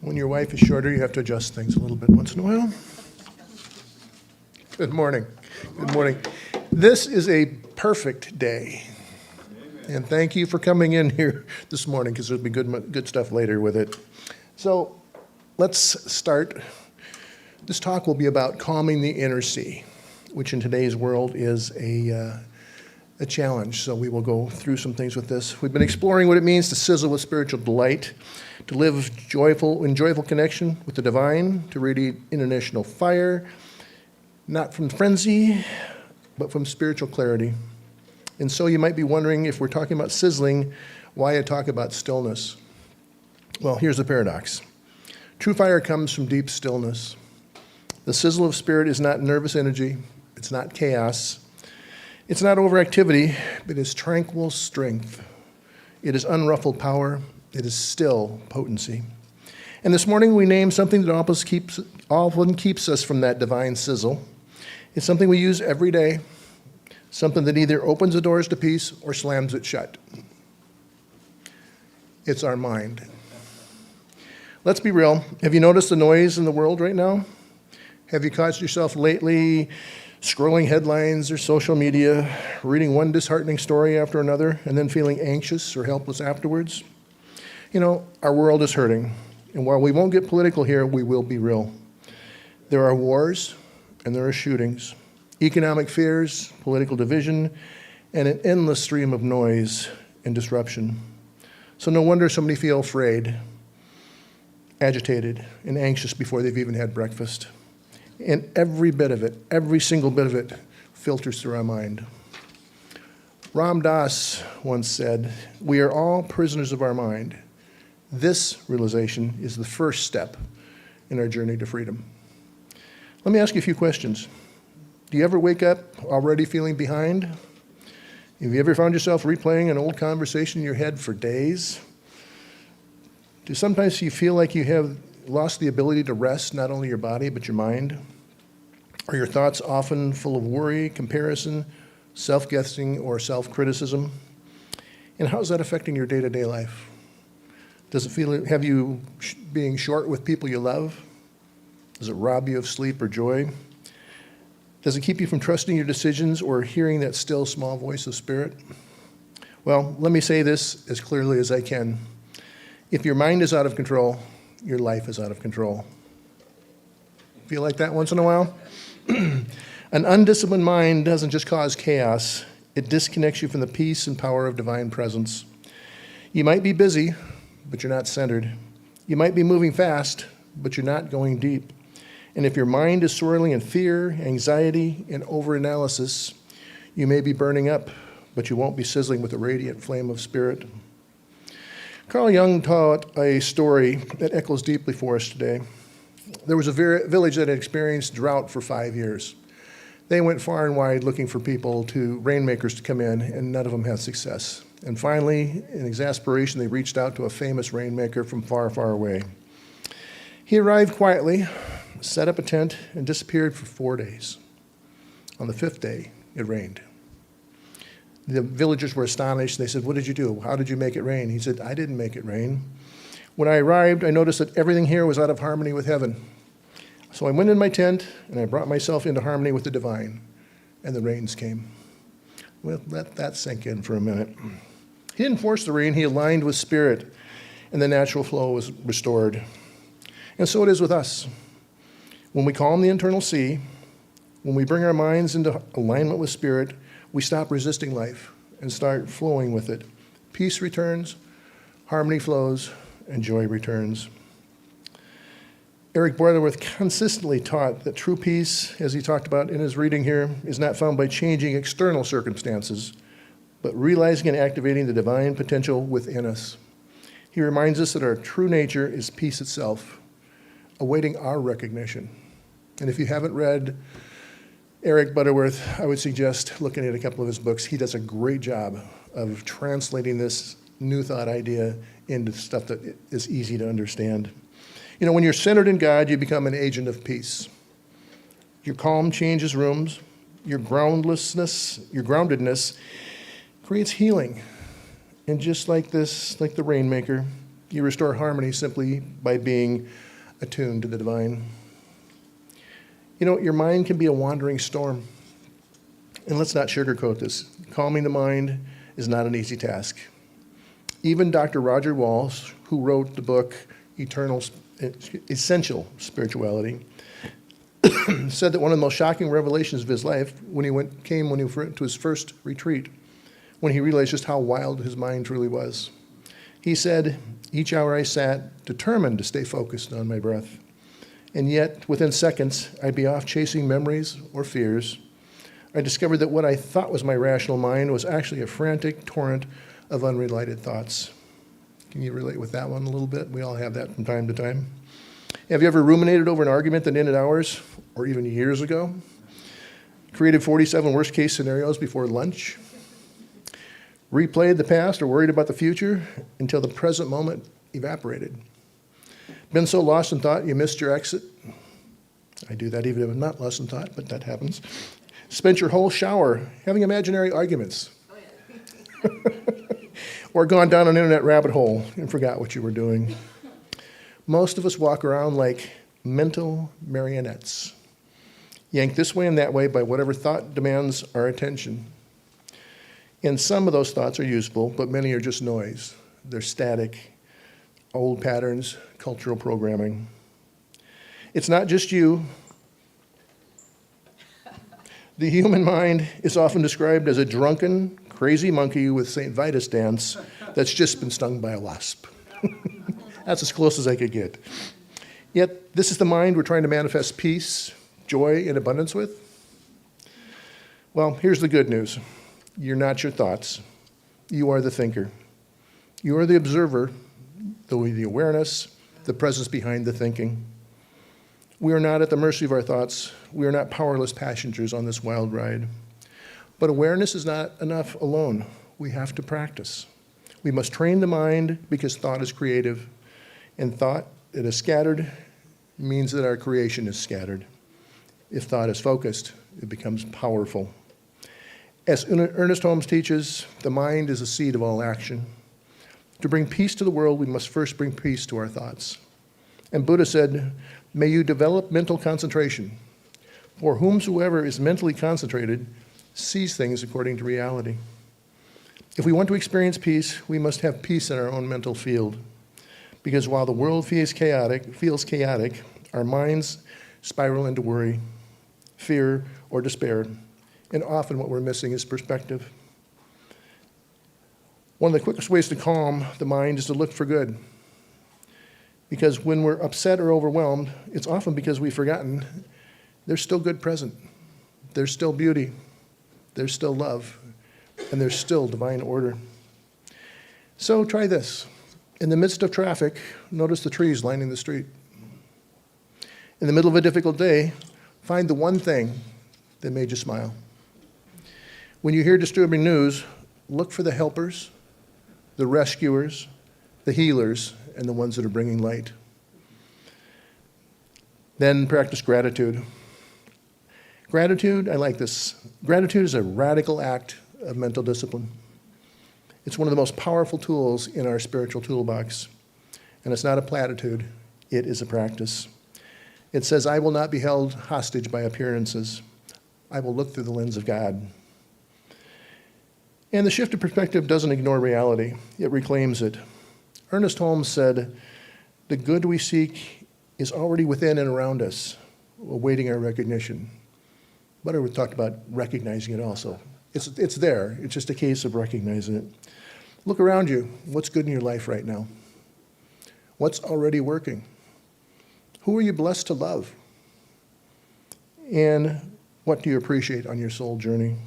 When your wife is shorter, you have to adjust things a little bit once in a while. Good morning. Good morning. This is a perfect day. And thank you for coming in here this morning, because there'll be good stuff later with it. So let's start. This talk will be about calming the inner sea, which in today's world is a challenge. So we will go through some things with this. We've been exploring what it means to sizzle with spiritual delight, to live in joyful connection with the divine, to radiate international fire, not from frenzy, but from spiritual clarity. And so you might be wondering, if we're talking about sizzling, why I talk about stillness. Well, here's the paradox. True fire comes from deep stillness. The sizzle of spirit is not nervous energy. It's not chaos. It's not overactivity, but it's tranquil strength. It is unruffled power. It is still potency. And this morning we name something that often keeps us from that divine sizzle. It's something we use every day, something that either opens the doors to peace or slams it shut. It's our mind. Let's be real. Have you noticed the noise in the world right now? Have you caught yourself lately scrolling headlines or social media, reading one disheartening story after another, and then feeling anxious or helpless afterwards? You know, our world is hurting. And while we won't get political here, we will be real. There are wars and there are shootings, economic fears, political division, and an endless stream of noise and disruption. So no wonder so many feel afraid, agitated, and anxious before they've even had breakfast. And every bit of it, every single bit of it, filters through our mind. Ram Dass once said, "We are all prisoners of our mind. This realization is the first step in our journey to freedom." Let me ask you a few questions. Do you ever wake up already feeling behind? Have you ever found yourself replaying an old conversation in your head for days? Do sometimes you feel like you have lost the ability to rest not only your body but your mind? Are your thoughts often full of worry, comparison, self-guessing, or self-criticism? And how is that affecting your day-to-day life? Does it have you being short with people you love? Does it rob you of sleep or joy? Does it keep you from trusting your decisions or hearing that still small voice of spirit? Well, let me say this as clearly as I can. If your mind is out of control, your life is out of control. Feel like that once in a while? An undisciplined mind doesn't just cause chaos, it disconnects you from the peace and power of divine presence. You might be busy, but you're not centered. You might be moving fast, but you're not going deep. And if your mind is swirling in fear, anxiety, and overanalysis, you may be burning up, but you won't be sizzling with a radiant flame of spirit. Carl Jung taught a story that echoes deeply for us today. There was a village that had experienced drought for 5 years. They went far and wide looking for rainmakers to come in, and none of them had success. And finally, in exasperation, they reached out to a famous rainmaker from far, far away. He arrived quietly, set up a tent, and disappeared for 4 days. On the 5th day, it rained. The villagers were astonished. They said, "What did you do? How did you make it rain?" He said, "I didn't make it rain. When I arrived, I noticed that everything here was out of harmony with heaven. So I went in my tent, and I brought myself into harmony with the divine, and the rains came." Well, let that sink in for a minute. He didn't force the rain. He aligned with spirit, and the natural flow was restored. And so it is with us. When we calm the internal sea, when we bring our minds into alignment with spirit, we stop resisting life and start flowing with it. Peace returns, harmony flows, and joy returns. Eric Butterworth consistently taught that true peace, as he talked about in his reading here, is not found by changing external circumstances, but realizing and activating the divine potential within us. He reminds us that our true nature is peace itself, awaiting our recognition. And if you haven't read Eric Butterworth, I would suggest looking at a couple of his books. He does a great job of translating this new thought idea into stuff that is easy to understand. You know, when you're centered in God, you become an agent of peace. Your calm changes rooms. Your groundedness creates healing. And just like the rainmaker, You restore harmony simply by being attuned to the divine. You know, your mind can be a wandering storm. And let's not sugarcoat this. Calming the mind is not an easy task. Even Dr. Roger Walsh, who wrote the book Essential Spirituality, said that one of the most shocking revelations of his life when he went to his first retreat, when he realized just how wild his mind truly was. He said, each hour I sat determined to stay focused on my breath. And yet, within seconds, I'd be off chasing memories or fears. I discovered that what I thought was my rational mind was actually a frantic torrent of unrelated thoughts. Can you relate with that one a little bit? We all have that from time to time. Have you ever ruminated over an argument that ended hours or even years ago? Created 47 worst-case scenarios before lunch? Replayed the past or worried about the future until the present moment evaporated? Been so lost in thought you missed your exit? I do that even if I'm not lost in thought, but that happens. Spent your whole shower having imaginary arguments. Or gone down an internet rabbit hole and forgot what you were doing. Most of us walk around like mental marionettes, yanked this way and that way by whatever thought demands our attention. And some of those thoughts are useful, but many are just noise. They're static, old patterns, cultural programming. It's not just you. The human mind is often described as a drunken, crazy monkey with St. Vitus dance that's just been stung by a wasp. That's as close as I could get. Yet, this is the mind we're trying to manifest peace, joy, and abundance with. Well, here's the good news. You're not your thoughts. You are the thinker. You are the observer, the awareness, the presence behind the thinking. We are not at the mercy of our thoughts. We are not powerless passengers on this wild ride. But awareness is not enough alone. We have to practice. We must train the mind because thought is creative, and thought that is scattered means that our creation is scattered. If thought is focused, it becomes powerful. As Ernest Holmes teaches, the mind is the seed of all action. To bring peace to the world, we must first bring peace to our thoughts. And Buddha said, may you develop mental concentration, for whomsoever is mentally concentrated sees things according to reality. If we want to experience peace, we must have peace in our own mental field. Because while the world feels chaotic, our minds spiral into worry, fear, or despair. And often what we're missing is perspective. One of the quickest ways to calm the mind is to look for good. Because when we're upset or overwhelmed, it's often because we've forgotten there's still good present. There's still beauty. There's still love. And there's still divine order. So try this. In the midst of traffic, notice the trees lining the street. In the middle of a difficult day, find the one thing that made you smile. When you hear disturbing news, look for the helpers, the rescuers, the healers, and the ones that are bringing light. Then practice gratitude. Gratitude, I like this. Gratitude is a radical act of mental discipline. It's one of the most powerful tools in our spiritual toolbox. And it's not a platitude, it is a practice. It says, I will not be held hostage by appearances. I will look through the lens of God. And the shift of perspective doesn't ignore reality, it reclaims it. Ernest Holmes said, the good we seek is already within and around us, awaiting our recognition. Butterworth talked about recognizing it also. It's there, it's just a case of recognizing it. Look around you, what's good in your life right now? What's already working? Who are you blessed to love? And what do you appreciate on your soul journey?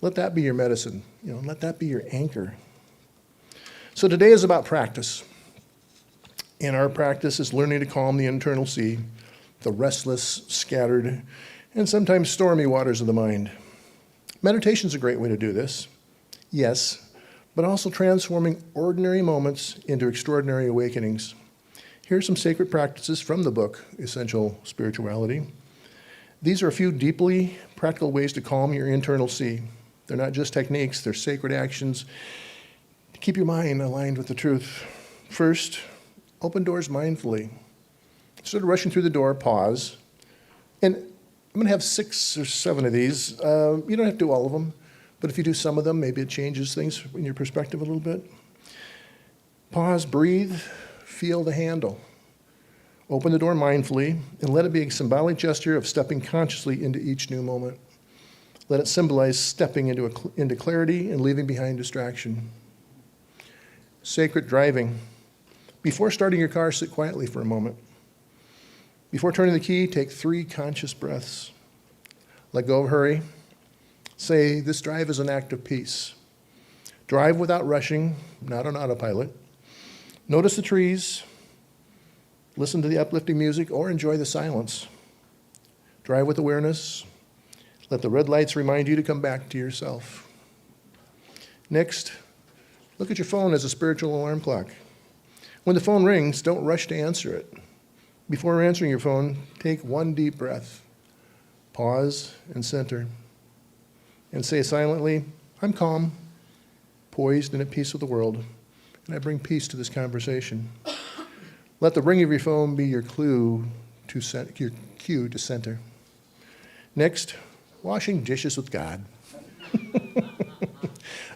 Let that be your medicine. Let that be your anchor. So today is about practice. And our practice is learning to calm the internal sea, the restless, scattered, and sometimes stormy waters of the mind. Meditation is a great way to do this, yes, but also transforming ordinary moments into extraordinary awakenings. Here are some sacred practices from the book, Essential Spirituality. These are a few deeply practical ways to calm your internal sea. They're not just techniques, they're sacred actions to keep your mind aligned with the truth. First, open doors mindfully. Instead of rushing through the door, pause. And I'm going to have 6 or 7 of these. You don't have to do all of them, but if you do some of them, maybe it changes things in your perspective a little bit. Pause, breathe, feel the handle. Open the door mindfully, and let it be a symbolic gesture of stepping consciously into each new moment. Let it symbolize stepping into clarity and leaving behind distraction. Sacred driving. Before starting your car, sit quietly for a moment. Before turning the key, take 3 conscious breaths. Let go of hurry. Say, this drive is an act of peace. Drive without rushing, not on autopilot. Notice the trees. Listen to the uplifting music or enjoy the silence. Drive with awareness. Let the red lights remind you to come back to yourself. Next, look at your phone as a spiritual alarm clock. When the phone rings, don't rush to answer it. Before answering your phone, take 1 deep breath. Pause and center. And say silently, I'm calm, poised and at peace with the world, and I bring peace to this conversation. Let the ring of your phone be your cue to center. Next, washing dishes with God.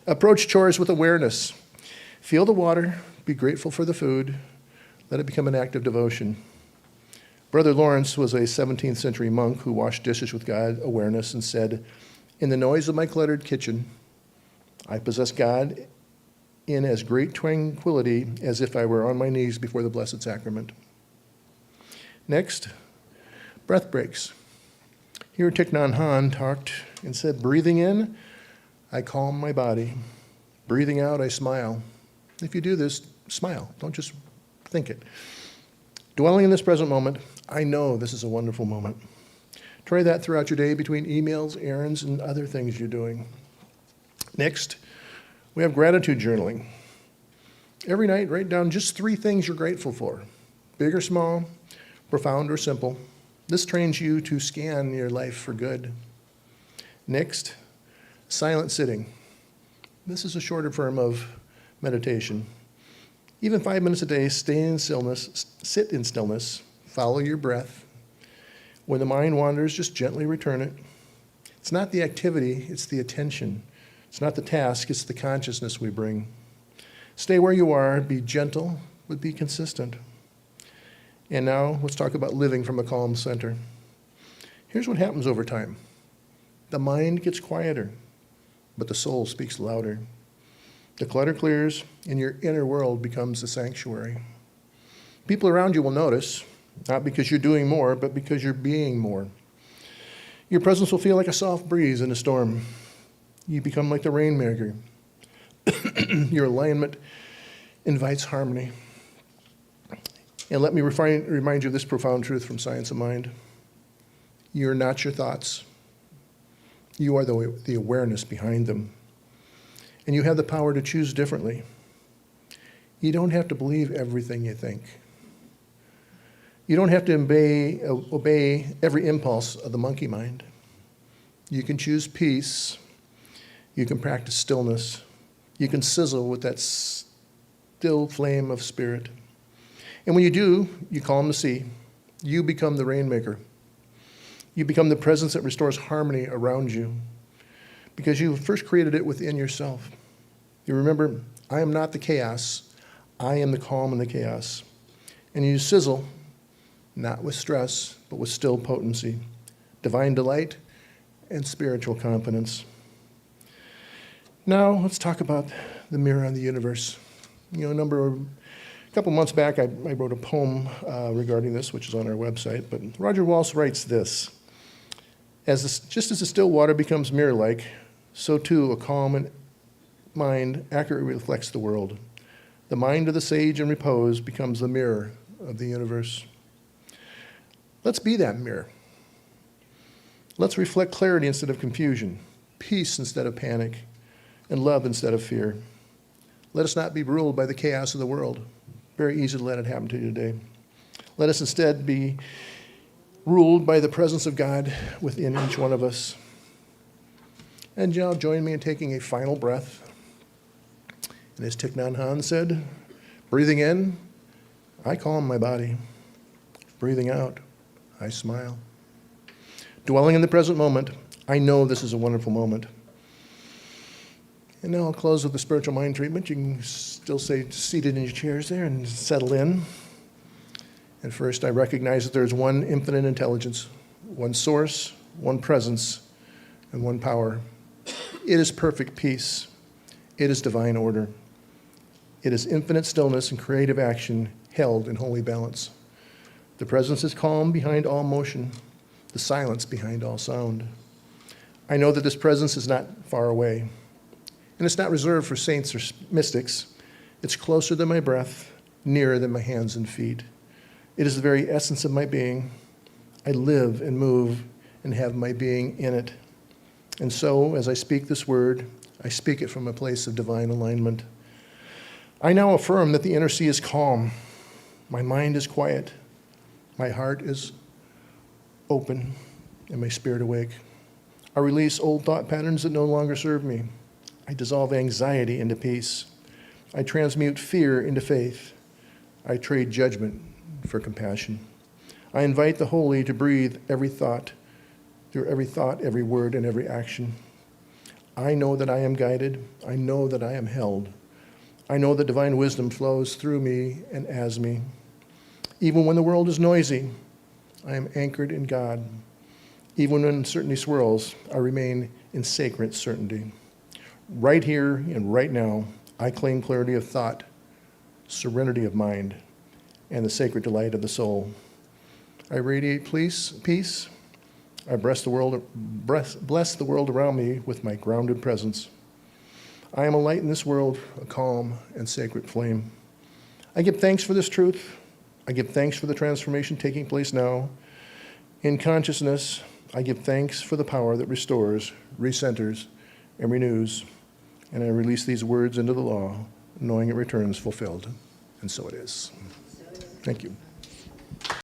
Approach chores with awareness. Feel the water, be grateful for the food, let it become an act of devotion. Brother Lawrence was a 17th century monk who washed dishes with God awareness and said, in the noise of my cluttered kitchen, I possess God in as great tranquility as if I were on my knees before the Blessed Sacrament. Next, breath breaks. Here Thich Nhat Hanh talked and said, breathing in, I calm my body. Breathing out, I smile. If you do this, smile. Don't just think it. Dwelling in this present moment, I know this is a wonderful moment. Try that throughout your day between emails, errands, and other things you're doing. Next, we have gratitude journaling. Every night, write down just 3 things you're grateful for, big or small, profound or simple. This trains you to scan your life for good. Next, silent sitting. This is a shorter form of meditation. Even 5 minutes a day, stay in stillness, sit in stillness, follow your breath. When the mind wanders, just gently return it. It's not the activity, it's the attention. It's not the task, it's the consciousness we bring. Stay where you are, be gentle, but be consistent. And now let's talk about living from a calm center. Here's what happens over time. The mind gets quieter, but the soul speaks louder. The clutter clears, and your inner world becomes a sanctuary. People around you will notice, not because you're doing more, but because you're being more. Your presence will feel like a soft breeze in a storm. You become like the rainmaker. Your alignment invites harmony. And let me remind you of this profound truth from Science of Mind. You're not your thoughts. You are the awareness behind them. And you have the power to choose differently. You don't have to believe everything you think. You don't have to obey every impulse of the monkey mind. You can choose peace. You can practice stillness. You can sizzle with that still flame of spirit. And when you do, you calm the sea. You become the rainmaker. You become the presence that restores harmony around you because you first created it within yourself. You remember, I am not the chaos. I am the calm in the chaos. And you sizzle, not with stress, but with still potency, divine delight, and spiritual confidence. Now, let's talk about the mirror on the universe. You know, a couple months back, I wrote a poem regarding this, which is on our website, but Roger Walsh writes this: just as the still water becomes mirror-like, so too a calm mind accurately reflects the world. The mind of the sage in repose becomes the mirror of the universe. Let's be that mirror. Let's reflect clarity instead of confusion, peace instead of panic, and love instead of fear. Let us not be ruled by the chaos of the world. Very easy to let it happen to you today. Let us instead be ruled by the presence of God within each one of us. And now join me in taking a final breath. And as Thich Nhat Hanh said, Breathing in, I calm my body. Breathing out, I smile. Dwelling in the present moment, I know this is a wonderful moment. And now I'll close with the spiritual mind treatment. You can still stay seated in your chairs there and settle in. And first, I recognize that there's one infinite intelligence, one source, one presence, and one power. It is perfect peace. It is divine order. It is infinite stillness and creative action held in holy balance. The presence is calm behind all motion, the silence behind all sound. I know that this presence is not far away, and it's not reserved for saints or mystics. It's closer than my breath, nearer than my hands and feet. It is the very essence of my being. I live and move and have my being in it. And so, as I speak this word, I speak it from a place of divine alignment. I now affirm that the inner sea is calm. My mind is quiet. My heart is open and my spirit awake. I release old thought patterns that no longer serve me. I dissolve anxiety into peace. I transmute fear into faith. I trade judgment for compassion. I invite the holy to breathe every thought, through every thought, every word, and every action. I know that I am guided. I know that I am held. I know that divine wisdom flows through me and as me. Even when the world is noisy, I am anchored in God. Even when uncertainty swirls, I remain in sacred certainty. Right here and right now, I claim clarity of thought, serenity of mind, and the sacred delight of the soul. I radiate peace. I bless the world around me with my grounded presence. I am a light in this world, a calm and sacred flame. I give thanks for this truth. I give thanks for the transformation taking place now. In consciousness, I give thanks for the power that restores, recenters, and renews. And I release these words into the law, knowing it returns fulfilled. And so it is. Thank you.